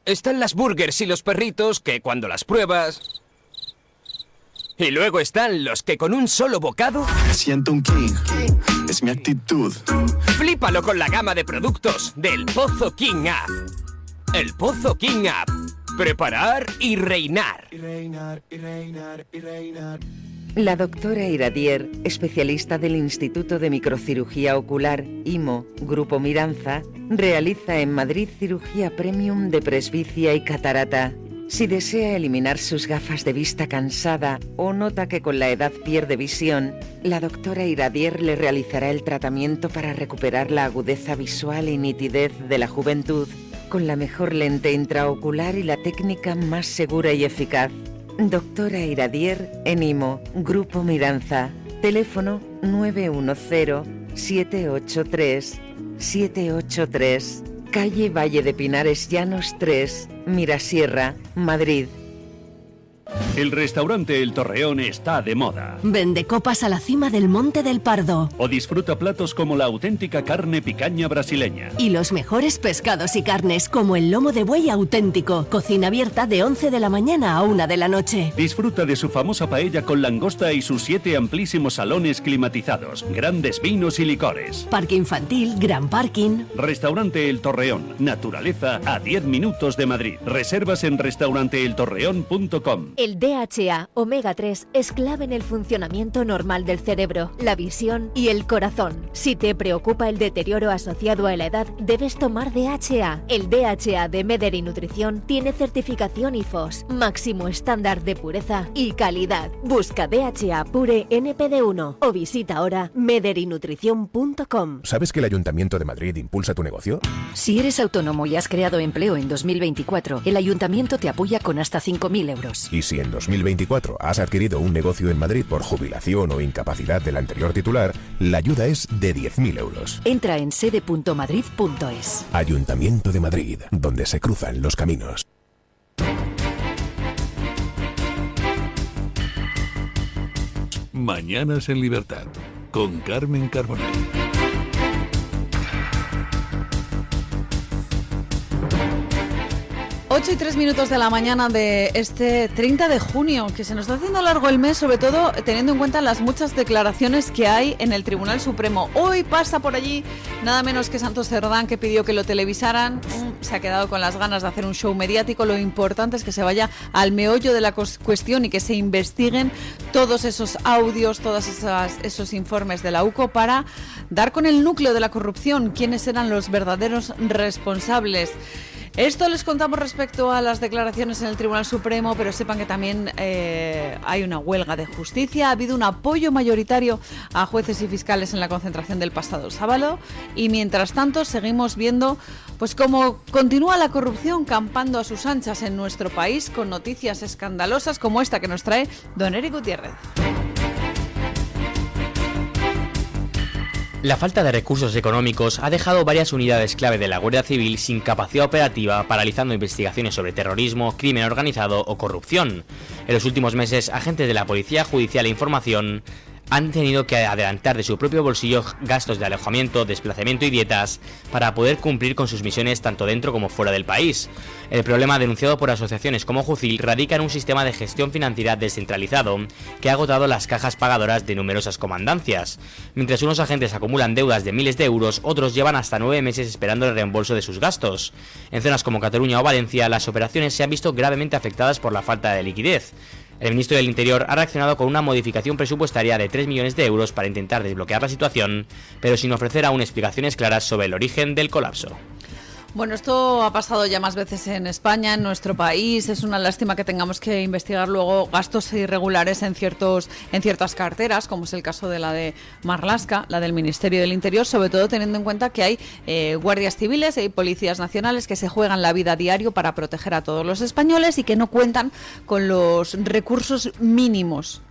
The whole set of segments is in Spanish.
están las burgers y los perritos que cuando las pruebas... Y luego están los que con un solo bocado... Me siento un king, es mi actitud. Flípalo con la gama de productos del Pozo King App. El Pozo King App. Preparar y reinar. Y reinar, y reinar, y reinar. La doctora Iradier, especialista del Instituto de Microcirugía Ocular, IMO, Grupo Miranza, realiza en Madrid cirugía premium de presbicia y catarata. Si desea eliminar sus gafas de vista cansada o nota que con la edad pierde visión, la doctora Iradier le realizará el tratamiento para recuperar la agudeza visual y nitidez de la juventud, con la mejor lente intraocular y la técnica más segura y eficaz. Doctora Iradier en IMO, Grupo Miranza. Teléfono 910-783-783. Calle Valle de Pinares Llanos 3, Mirasierra, Madrid. El restaurante El Torreón está de moda. Vende copas a la cima del Monte del Pardo. O disfruta platos como la auténtica carne picaña brasileña. Y los mejores pescados y carnes como el lomo de buey auténtico. Cocina abierta de 11 de la mañana a 1 de la noche. Disfruta de su famosa paella con langosta y sus 7 amplísimos salones climatizados. Grandes vinos y licores. Parque infantil, gran parking. Restaurante El Torreón. Naturaleza a 10 minutos de Madrid. Reservas en restauranteeltorreón.com. El DHA Omega 3 es clave en el funcionamiento normal del cerebro, la visión y el corazón. Si te preocupa el deterioro asociado a la edad, debes tomar DHA. El DHA de Mederi Nutrición tiene certificación IFOS, máximo estándar de pureza y calidad. Busca DHA Pure NPD1 o visita ahora mederinutrición.com. ¿Sabes que el Ayuntamiento de Madrid impulsa tu negocio? Si eres autónomo y has creado empleo en 2024, el Ayuntamiento te apoya con hasta 5.000 euros. Y si en 2024 has adquirido un negocio en Madrid por jubilación o incapacidad del anterior titular, la ayuda es de 10.000 euros. Entra en sede.madrid.es. Ayuntamiento de Madrid, donde se cruzan los caminos. Mañanas en Libertad, con Carmen Carbonell. 8:03 de la mañana de este 30 de junio, que se nos está haciendo largo el mes, sobre todo teniendo en cuenta las muchas declaraciones que hay en el Tribunal Supremo. Hoy pasa por allí nada menos que Santos Cerdán, que pidió que lo televisaran. Se ha quedado con las ganas de hacer un show mediático. Lo importante es que se vaya al meollo de la cuestión y que se investiguen todos esos audios, todos esos informes de la UCO para dar con el núcleo de la corrupción, quiénes eran los verdaderos responsables. Esto les contamos respecto a las declaraciones en el Tribunal Supremo, pero sepan que también hay una huelga de justicia. Ha habido un apoyo mayoritario a jueces y fiscales en la concentración del pasado sábado y mientras tanto seguimos viendo pues cómo continúa la corrupción campando a sus anchas en nuestro país, con noticias escandalosas como esta que nos trae don Eric Gutiérrez. La falta de recursos económicos ha dejado varias unidades clave de la Guardia Civil sin capacidad operativa, paralizando investigaciones sobre terrorismo, crimen organizado o corrupción. En los últimos meses, agentes de la Policía Judicial e Información han tenido que adelantar de su propio bolsillo gastos de alojamiento, desplazamiento y dietas para poder cumplir con sus misiones tanto dentro como fuera del país. El problema, denunciado por asociaciones como Jucil, radica en un sistema de gestión financiera descentralizado que ha agotado las cajas pagadoras de numerosas comandancias. Mientras unos agentes acumulan deudas de miles de euros, otros llevan hasta 9 meses esperando el reembolso de sus gastos. En zonas como Cataluña o Valencia, las operaciones se han visto gravemente afectadas por la falta de liquidez. El ministro del Interior ha reaccionado con una modificación presupuestaria de 3 millones de euros para intentar desbloquear la situación, pero sin ofrecer aún explicaciones claras sobre el origen del colapso. Bueno, esto ha pasado ya más veces en España, en nuestro país. Es una lástima que tengamos que investigar luego gastos irregulares en ciertas carteras, como es el caso de la de Marlaska, la del Ministerio del Interior, sobre todo teniendo en cuenta que hay guardias civiles y policías nacionales que se juegan la vida a diario para proteger a todos los españoles y que no cuentan con los recursos mínimos.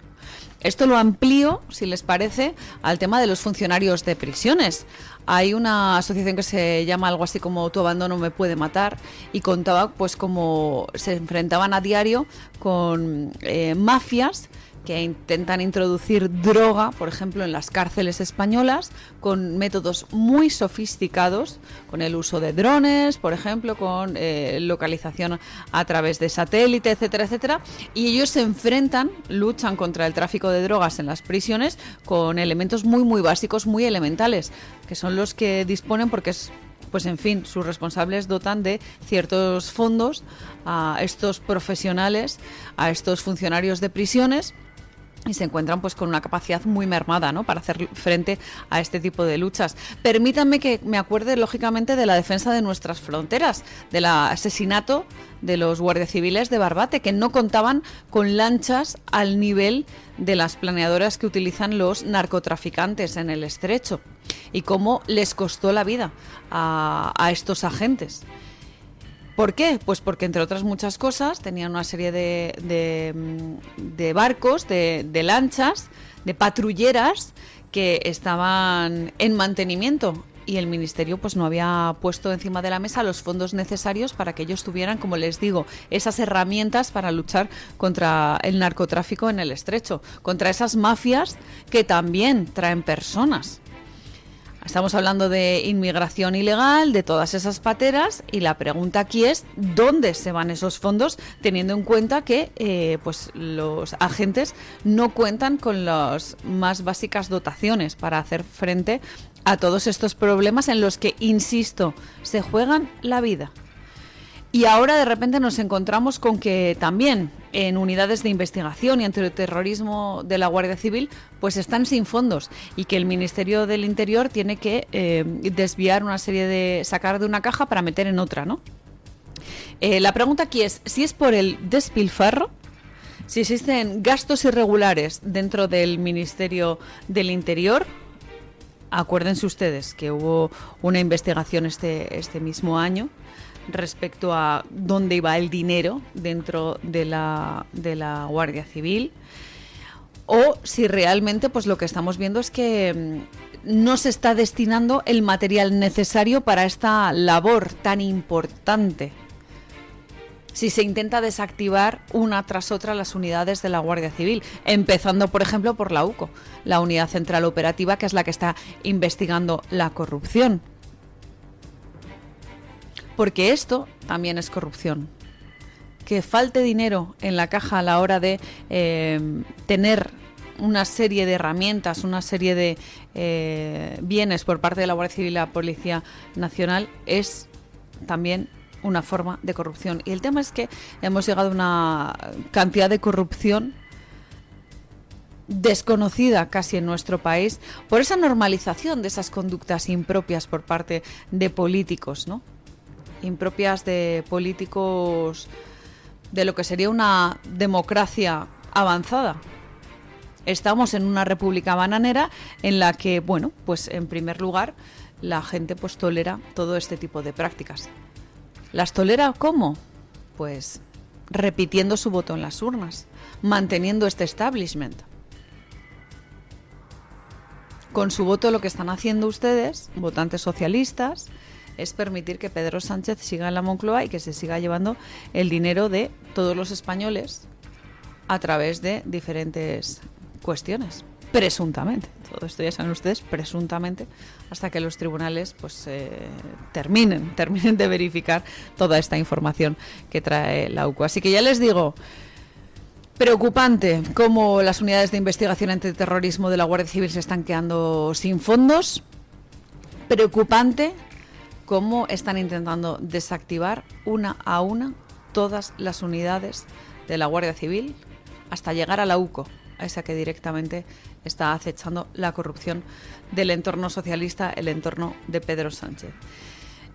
Esto lo amplío, si les parece, al tema de los funcionarios de prisiones. Hay una asociación que se llama algo así como Tu abandono me puede matar, y contaba pues cómo se enfrentaban a diario con mafias que intentan introducir droga, por ejemplo, en las cárceles españolas, con métodos muy sofisticados, con el uso de drones, por ejemplo, con localización a través de satélite, etcétera, etcétera. Y ellos se enfrentan, luchan contra el tráfico de drogas en las prisiones con elementos muy, muy básicos, muy elementales, que son los que disponen porque es... Pues en fin, sus responsables dotan de ciertos fondos a estos profesionales, a estos funcionarios de prisiones, y se encuentran pues con una capacidad muy mermada, ¿no?, para hacer frente a este tipo de luchas. Permítanme que me acuerde lógicamente de la defensa de nuestras fronteras, del asesinato de los guardias civiles de Barbate, que no contaban con lanchas al nivel de las planeadoras que utilizan los narcotraficantes en el estrecho, y cómo les costó la vida a estos agentes. ¿Por qué? Pues porque, entre otras muchas cosas, tenían una serie de barcos, de lanchas, de patrulleras que estaban en mantenimiento, y el Ministerio pues no había puesto encima de la mesa los fondos necesarios para que ellos tuvieran, como les digo, esas herramientas para luchar contra el narcotráfico en el estrecho, contra esas mafias que también traen personas. Estamos hablando de inmigración ilegal, de todas esas pateras, y la pregunta aquí es ¿dónde se van esos fondos, teniendo en cuenta que pues los agentes no cuentan con las más básicas dotaciones para hacer frente a todos estos problemas en los que, insisto, se juegan la vida? Y ahora de repente nos encontramos con que también en unidades de investigación y antiterrorismo de la Guardia Civil pues están sin fondos, y que el Ministerio del Interior tiene que desviar una serie de... sacar de una caja para meter en otra, ¿no? La pregunta aquí es si es por el despilfarro, si existen gastos irregulares dentro del Ministerio del Interior. Acuérdense ustedes que hubo una investigación este mismo año respecto a dónde iba el dinero dentro de la Guardia Civil, o si realmente pues lo que estamos viendo es que no se está destinando el material necesario para esta labor tan importante. Si se intenta desactivar una tras otra las unidades de la Guardia Civil, empezando por ejemplo por la UCO, la Unidad Central Operativa, que es la que está investigando la corrupción. Porque esto también es corrupción. Que falte dinero en la caja a la hora de tener una serie de herramientas, una serie de bienes por parte de la Guardia Civil y la Policía Nacional es también una forma de corrupción. Y el tema es que hemos llegado a una cantidad de corrupción desconocida casi en nuestro país por esa normalización de esas conductas impropias por parte de políticos, ¿no? Impropias de políticos de lo que sería una democracia avanzada. Estamos en una república bananera en la que, bueno, pues en primer lugar la gente pues tolera todo este tipo de prácticas. ¿Las tolera cómo? Pues repitiendo su voto en las urnas, manteniendo este establishment. Con su voto lo que están haciendo ustedes, votantes socialistas, es permitir que Pedro Sánchez siga en la Moncloa y que se siga llevando el dinero de todos los españoles a través de diferentes cuestiones, presuntamente. Todo esto ya saben ustedes, presuntamente, hasta que los tribunales pues terminen de verificar toda esta información que trae la UCO. Así que ya les digo, preocupante cómo las unidades de investigación antiterrorismo de la Guardia Civil se están quedando sin fondos. Preocupante cómo están intentando desactivar una a una todas las unidades de la Guardia Civil hasta llegar a la UCO, a esa que directamente está acechando la corrupción del entorno socialista, el entorno de Pedro Sánchez.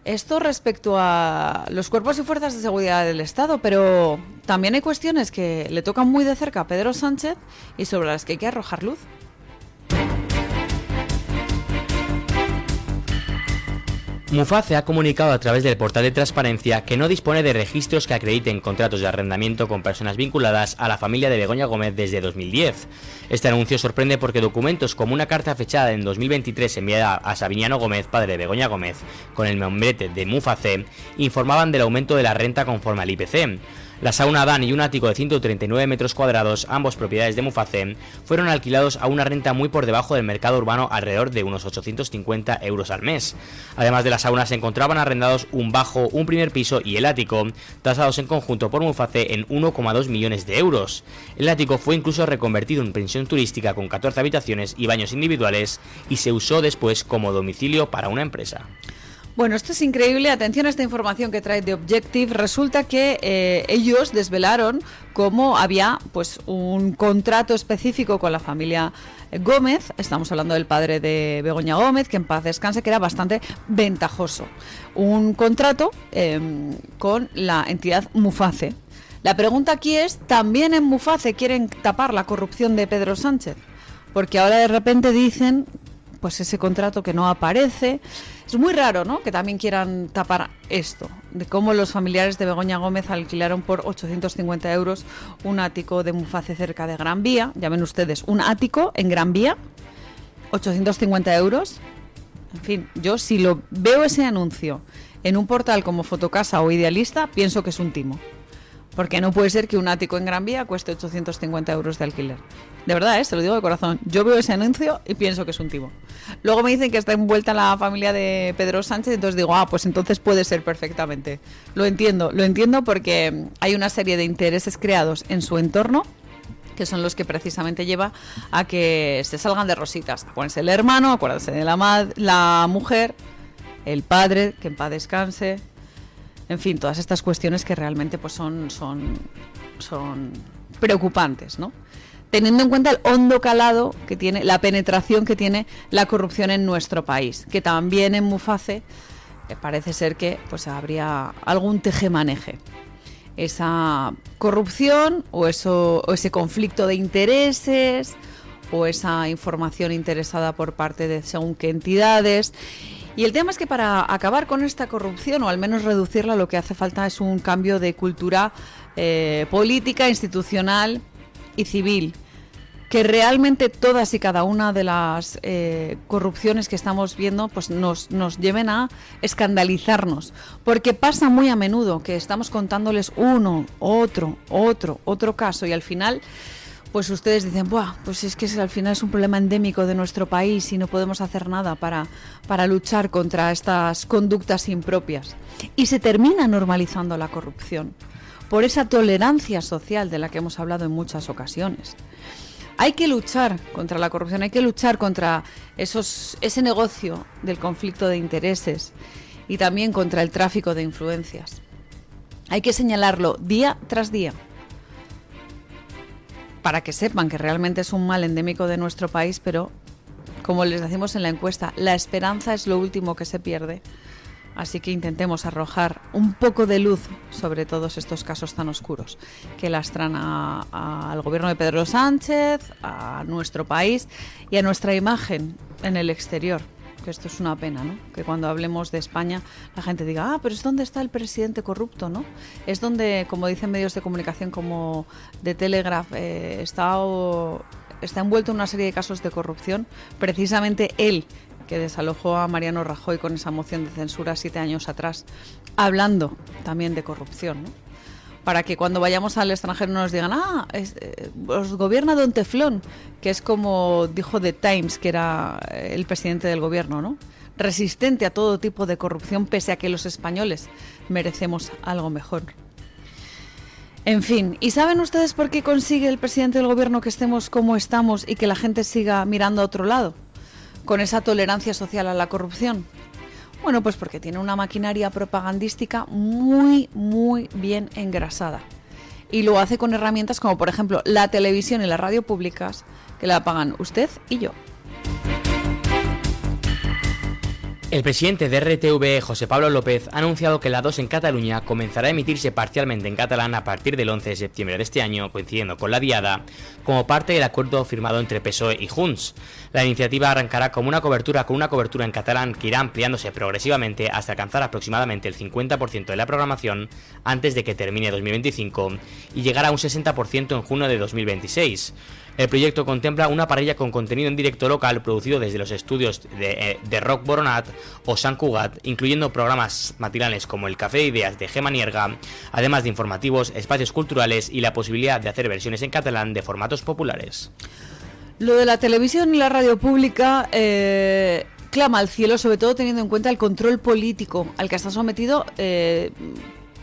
Esto respecto a los cuerpos y fuerzas de seguridad del Estado, pero también hay cuestiones que le tocan muy de cerca a Pedro Sánchez y sobre las que hay que arrojar luz. Muface ha comunicado a través del portal de transparencia que no dispone de registros que acrediten contratos de arrendamiento con personas vinculadas a la familia de Begoña Gómez desde 2010. Este anuncio sorprende porque documentos como una carta fechada en 2023 enviada a Sabiniano Gómez, padre de Begoña Gómez, con el membrete de Muface, informaban del aumento de la renta conforme al IPC. La sauna Adán y un ático de 139 metros cuadrados, ambos propiedades de Muface, fueron alquilados a una renta muy por debajo del mercado urbano, alrededor de unos 850 euros al mes. Además de la sauna se encontraban arrendados un bajo, un primer piso y el ático, tasados en conjunto por Muface en 1,2 millones de euros. El ático fue incluso reconvertido en pensión turística con 14 habitaciones y baños individuales y se usó después como domicilio para una empresa. Bueno, esto es increíble. Atención a esta información que trae The Objective. Resulta que ellos desvelaron cómo había pues un contrato específico con la familia Gómez. Estamos hablando del padre de Begoña Gómez, que en paz descanse, que era bastante ventajoso. Un contrato con la entidad Muface. La pregunta aquí es, ¿también en Muface quieren tapar la corrupción de Pedro Sánchez? Porque ahora de repente dicen, pues ese contrato que no aparece. Es muy raro, ¿no?, que también quieran tapar esto, de cómo los familiares de Begoña Gómez alquilaron por 850 euros un ático de Muface cerca de Gran Vía. Ya ven ustedes, un ático en Gran Vía, 850 euros. En fin, yo si lo veo ese anuncio en un portal como Fotocasa o Idealista, pienso que es un timo. Porque no puede ser que un ático en Gran Vía cueste 850 euros de alquiler. De verdad, se lo digo de corazón. Yo veo ese anuncio y pienso que es un timo. Luego me dicen que está envuelta la familia de Pedro Sánchez, entonces digo, pues entonces puede ser perfectamente. Lo entiendo porque hay una serie de intereses creados en su entorno que son los que precisamente lleva a que se salgan de rositas. Acuérdense del hermano, acuérdense de la mujer, el padre, que en paz descanse. En fin, todas estas cuestiones que realmente pues son preocupantes, ¿no? Teniendo en cuenta el hondo calado que tiene, la penetración que tiene la corrupción en nuestro país, que también en Muface parece ser que pues habría algún tejemaneje. Esa corrupción o ese conflicto de intereses o esa información interesada por parte de según qué entidades. Y el tema es que para acabar con esta corrupción, o al menos reducirla, lo que hace falta es un cambio de cultura política, institucional y civil. Que realmente todas y cada una de las corrupciones que estamos viendo pues nos lleven a escandalizarnos. Porque pasa muy a menudo que estamos contándoles uno, otro caso y al final pues ustedes dicen, pues es que al final es un problema endémico de nuestro país y no podemos hacer nada para luchar contra estas conductas impropias. Y se termina normalizando la corrupción por esa tolerancia social de la que hemos hablado en muchas ocasiones. Hay que luchar contra la corrupción, hay que luchar contra ese negocio del conflicto de intereses y también contra el tráfico de influencias. Hay que señalarlo día tras día, para que sepan que realmente es un mal endémico de nuestro país, pero como les decimos en la encuesta, la esperanza es lo último que se pierde. Así que intentemos arrojar un poco de luz sobre todos estos casos tan oscuros que lastran al gobierno de Pedro Sánchez, a nuestro país y a nuestra imagen en el exterior. Que esto es una pena, ¿no? Que cuando hablemos de España la gente diga, pero es donde está el presidente corrupto, ¿no? Es donde, como dicen medios de comunicación como The Telegraph, está envuelto en una serie de casos de corrupción. Precisamente él, que desalojó a Mariano Rajoy con esa moción de censura 7 años atrás, hablando también de corrupción, ¿no? Para que cuando vayamos al extranjero no nos digan, os gobierna Don Teflón, que es como dijo The Times, que era el presidente del gobierno, ¿no? Resistente a todo tipo de corrupción, pese a que los españoles merecemos algo mejor. En fin, ¿y saben ustedes por qué consigue el presidente del gobierno que estemos como estamos y que la gente siga mirando a otro lado, con esa tolerancia social a la corrupción? Bueno, pues porque tiene una maquinaria propagandística muy, muy bien engrasada. Y lo hace con herramientas como, por ejemplo, la televisión y la radio públicas, que la pagan usted y yo. El presidente de RTV, José Pablo López, ha anunciado que la 2 en Cataluña comenzará a emitirse parcialmente en catalán a partir del 11 de septiembre de este año, coincidiendo con la diada, como parte del acuerdo firmado entre PSOE y Junts. La iniciativa arrancará con una cobertura en catalán que irá ampliándose progresivamente hasta alcanzar aproximadamente el 50% de la programación antes de que termine 2025 y llegar a un 60% en junio de 2026. El proyecto contempla una parrilla con contenido en directo local producido desde los estudios de Rock Boronat o Sant Cugat, incluyendo programas matinales como el Café de Ideas de Gemma Nierga, además de informativos, espacios culturales y la posibilidad de hacer versiones en catalán de formatos populares. Lo de la televisión y la radio pública clama al cielo, sobre todo teniendo en cuenta el control político al que está sometido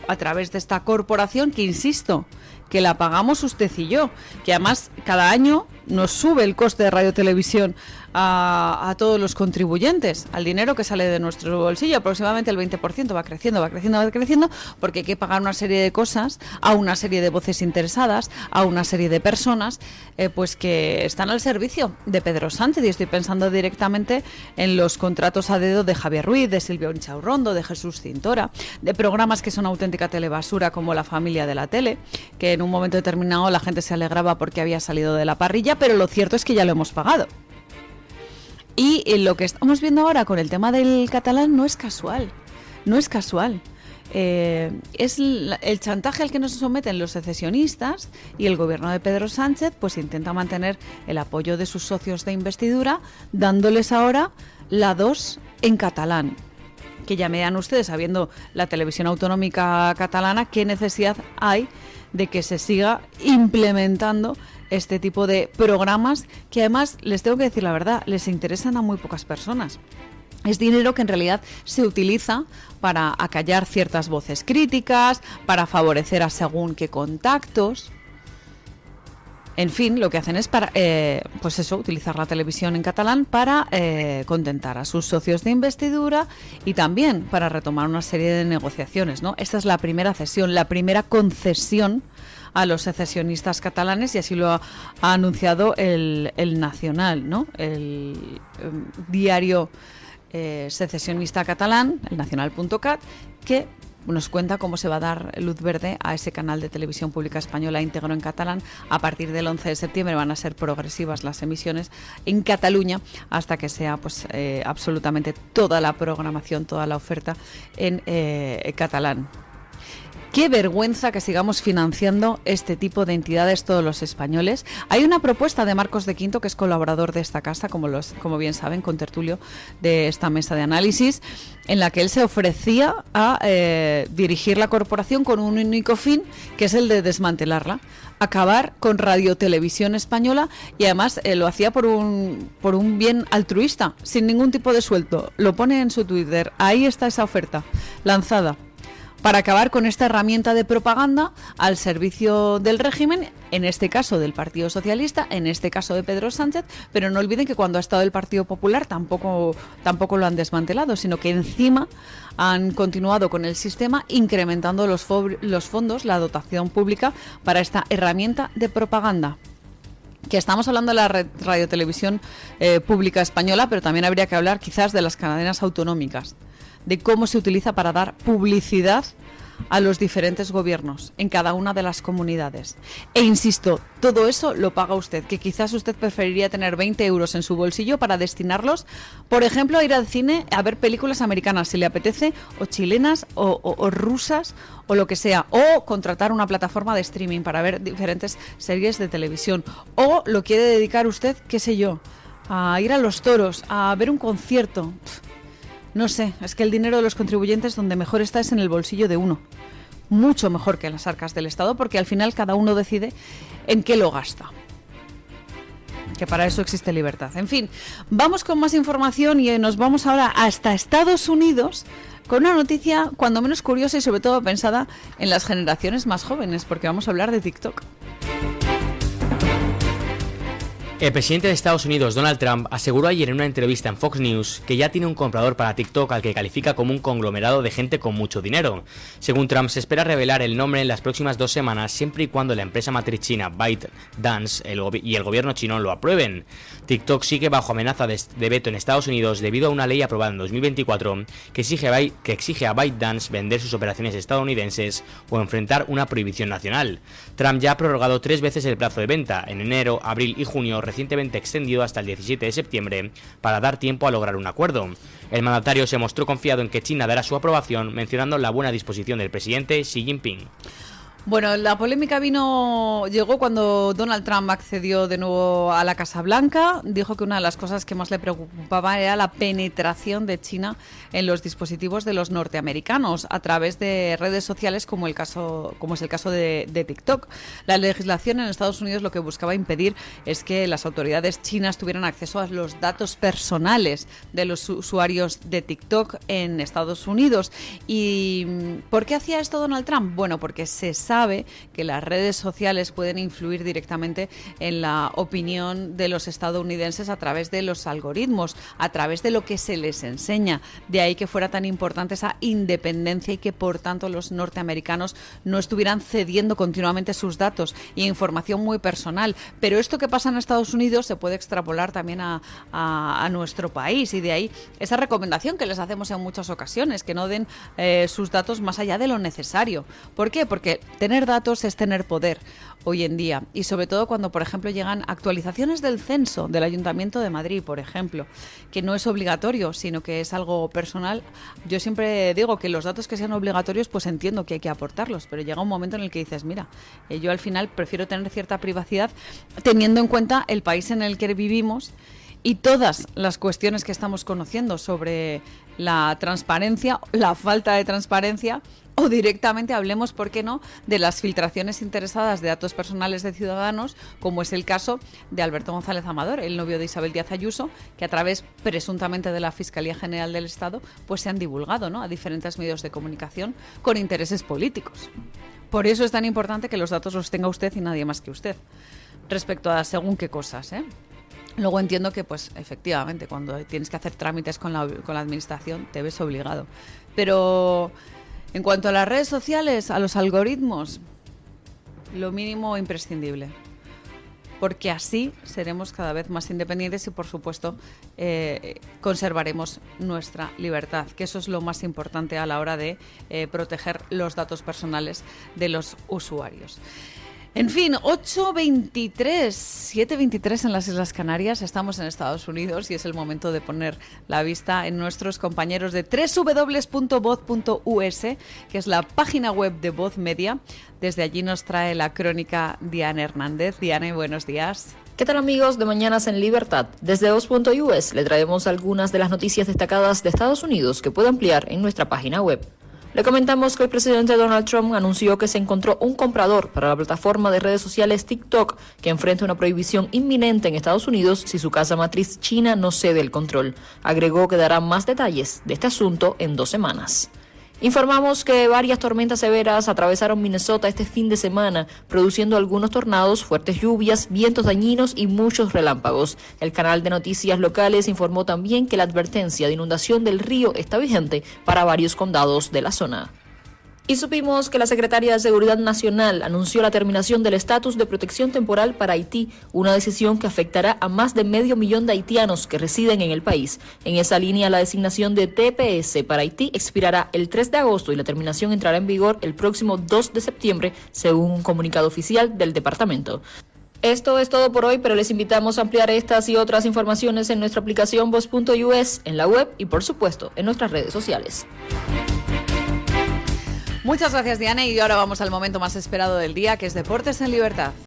a través de esta corporación que, insisto, que la pagamos usted y yo, que además cada año nos sube el coste de radio-televisión a todos los contribuyentes, al dinero que sale de nuestro bolsillo, aproximadamente el 20%, va creciendo, porque hay que pagar una serie de cosas a una serie de voces interesadas, a una serie de personas pues que están al servicio de Pedro Sánchez, y estoy pensando directamente en los contratos a dedo de Javier Ruiz, de Silvia Inchaurrondo, de Jesús Cintora, de programas que son auténtica telebasura como La Familia de la Tele, que en un momento determinado la gente se alegraba porque había salido de la parrilla, pero lo cierto es que ya lo hemos pagado. Y lo que estamos viendo ahora con el tema del catalán no es casual. Es el chantaje al que nos someten los secesionistas, y el gobierno de Pedro Sánchez pues intenta mantener el apoyo de sus socios de investidura, dándoles ahora la 2 en catalán. Que ya me dan ustedes, sabiendo la televisión autonómica catalana, qué necesidad hay de que se siga implementando este tipo de programas que, además, les tengo que decir la verdad, les interesan a muy pocas personas. Es dinero que en realidad se utiliza para acallar ciertas voces críticas, para favorecer a según qué contactos. En fin, lo que hacen es para, pues eso, utilizar la televisión en catalán para contentar a sus socios de investidura y también para retomar una serie de negociaciones, ¿no? Esta es la primera cesión, la primera concesión a los secesionistas catalanes, y así lo ha anunciado el Nacional, ¿no? El diario secesionista catalán, el nacional.cat, que nos cuenta cómo se va a dar luz verde a ese canal de televisión pública española íntegro en catalán. A partir del 11 de septiembre van a ser progresivas las emisiones en Cataluña hasta que sea pues absolutamente toda la programación, toda la oferta en catalán. Qué vergüenza que sigamos financiando este tipo de entidades todos los españoles. Hay una propuesta de Marcos de Quinto, que es colaborador de esta casa, como bien saben, contertulio de esta mesa de análisis, en la que él se ofrecía a dirigir la corporación con un único fin, que es el de desmantelarla, acabar con Radio Televisión Española, y además lo hacía por un bien altruista, sin ningún tipo de sueldo. Lo pone en su Twitter. Ahí está esa oferta lanzada para acabar con esta herramienta de propaganda al servicio del régimen, en este caso del Partido Socialista, en este caso de Pedro Sánchez, pero no olviden que cuando ha estado el Partido Popular tampoco lo han desmantelado, sino que encima han continuado con el sistema, incrementando los fondos, la dotación pública para esta herramienta de propaganda. Que estamos hablando de la radiotelevisión pública española, pero también habría que hablar quizás de las cadenas autonómicas, de cómo se utiliza para dar publicidad a los diferentes gobiernos en cada una de las comunidades. E insisto, todo eso lo paga usted, que quizás usted preferiría tener 20 euros en su bolsillo para destinarlos, por ejemplo, a ir al cine a ver películas americanas, si le apetece, o chilenas, o rusas, o lo que sea, o contratar una plataforma de streaming para ver diferentes series de televisión, o lo quiere dedicar usted, qué sé yo, a ir a los toros, a ver un concierto. No sé, es que el dinero de los contribuyentes donde mejor está es en el bolsillo de uno. Mucho mejor que en las arcas del Estado, porque al final cada uno decide en qué lo gasta. Que para eso existe libertad. En fin, vamos con más información y nos vamos ahora hasta Estados Unidos con una noticia cuando menos curiosa y sobre todo pensada en las generaciones más jóvenes, porque vamos a hablar de TikTok. El presidente de Estados Unidos, Donald Trump, aseguró ayer en una entrevista en Fox News que ya tiene un comprador para TikTok al que califica como un conglomerado de gente con mucho dinero. Según Trump, se espera revelar el nombre en las próximas 2 semanas, siempre y cuando la empresa matriz china ByteDance y el gobierno chino lo aprueben. TikTok sigue bajo amenaza de veto en Estados Unidos debido a una ley aprobada en 2024 que exige a ByteDance vender sus operaciones estadounidenses o enfrentar una prohibición nacional. Trump ya ha prorrogado 3 veces el plazo de venta, en enero, abril y junio, recientemente extendido hasta el 17 de septiembre, para dar tiempo a lograr un acuerdo. El mandatario se mostró confiado en que China dará su aprobación, mencionando la buena disposición del presidente Xi Jinping. Bueno, la polémica llegó cuando Donald Trump accedió de nuevo a la Casa Blanca. Dijo que una de las cosas que más le preocupaba era la penetración de China en los dispositivos de los norteamericanos a través de redes sociales como es el caso de TikTok. La legislación en Estados Unidos lo que buscaba impedir es que las autoridades chinas tuvieran acceso a los datos personales de los usuarios de TikTok en Estados Unidos. ¿Y por qué hacía esto Donald Trump? Bueno, porque se sabe que las redes sociales pueden influir directamente en la opinión de los estadounidenses a través de los algoritmos, a través de lo que se les enseña. De ahí que fuera tan importante esa independencia y que, por tanto, los norteamericanos no estuvieran cediendo continuamente sus datos y información muy personal. Pero esto que pasa en Estados Unidos se puede extrapolar también a nuestro país, y de ahí esa recomendación que les hacemos en muchas ocasiones, que no den sus datos más allá de lo necesario. ¿Por qué? Porque tener datos es tener poder hoy en día, y sobre todo cuando, por ejemplo, llegan actualizaciones del censo del Ayuntamiento de Madrid, por ejemplo, que no es obligatorio, sino que es algo personal. Yo siempre digo que los datos que sean obligatorios, pues entiendo que hay que aportarlos, pero llega un momento en el que dices, mira, yo al final prefiero tener cierta privacidad teniendo en cuenta el país en el que vivimos y todas las cuestiones que estamos conociendo sobre la transparencia, la falta de transparencia, o directamente hablemos, ¿por qué no?, de las filtraciones interesadas de datos personales de ciudadanos, como es el caso de Alberto González Amador, el novio de Isabel Díaz Ayuso, que a través presuntamente de la Fiscalía General del Estado pues se han divulgado, ¿no?, a diferentes medios de comunicación con intereses políticos. Por eso es tan importante que los datos los tenga usted y nadie más que usted, respecto a según qué cosas, ¿eh? Luego entiendo que, pues, efectivamente, cuando tienes que hacer trámites con la administración te ves obligado. Pero en cuanto a las redes sociales, a los algoritmos, lo mínimo imprescindible. Porque así seremos cada vez más independientes y, por supuesto, conservaremos nuestra libertad, que eso es lo más importante a la hora de proteger los datos personales de los usuarios. En fin, 8:23, 7:23 en las Islas Canarias, estamos en Estados Unidos y es el momento de poner la vista en nuestros compañeros de www.voz.us, que es la página web de Voz Media. Desde allí nos trae la crónica Diana Hernández. Diana, buenos días. ¿Qué tal, amigos de Mañanas en Libertad? Desde Voz.us le traemos algunas de las noticias destacadas de Estados Unidos que puede ampliar en nuestra página web. Le comentamos que el presidente Donald Trump anunció que se encontró un comprador para la plataforma de redes sociales TikTok, que enfrenta una prohibición inminente en Estados Unidos si su casa matriz china no cede el control. Agregó que dará más detalles de este asunto en 2 semanas. Informamos que varias tormentas severas atravesaron Minnesota este fin de semana, produciendo algunos tornados, fuertes lluvias, vientos dañinos y muchos relámpagos. El canal de noticias locales informó también que la advertencia de inundación del río está vigente para varios condados de la zona. Y supimos que la Secretaría de Seguridad Nacional anunció la terminación del estatus de protección temporal para Haití, una decisión que afectará a más de 500,000 de haitianos que residen en el país. En esa línea, la designación de TPS para Haití expirará el 3 de agosto y la terminación entrará en vigor el próximo 2 de septiembre, según un comunicado oficial del departamento. Esto es todo por hoy, pero les invitamos a ampliar estas y otras informaciones en nuestra aplicación Voz.us, en la web y, por supuesto, en nuestras redes sociales. Muchas gracias, Diana, y ahora vamos al momento más esperado del día, que es Deportes en Libertad.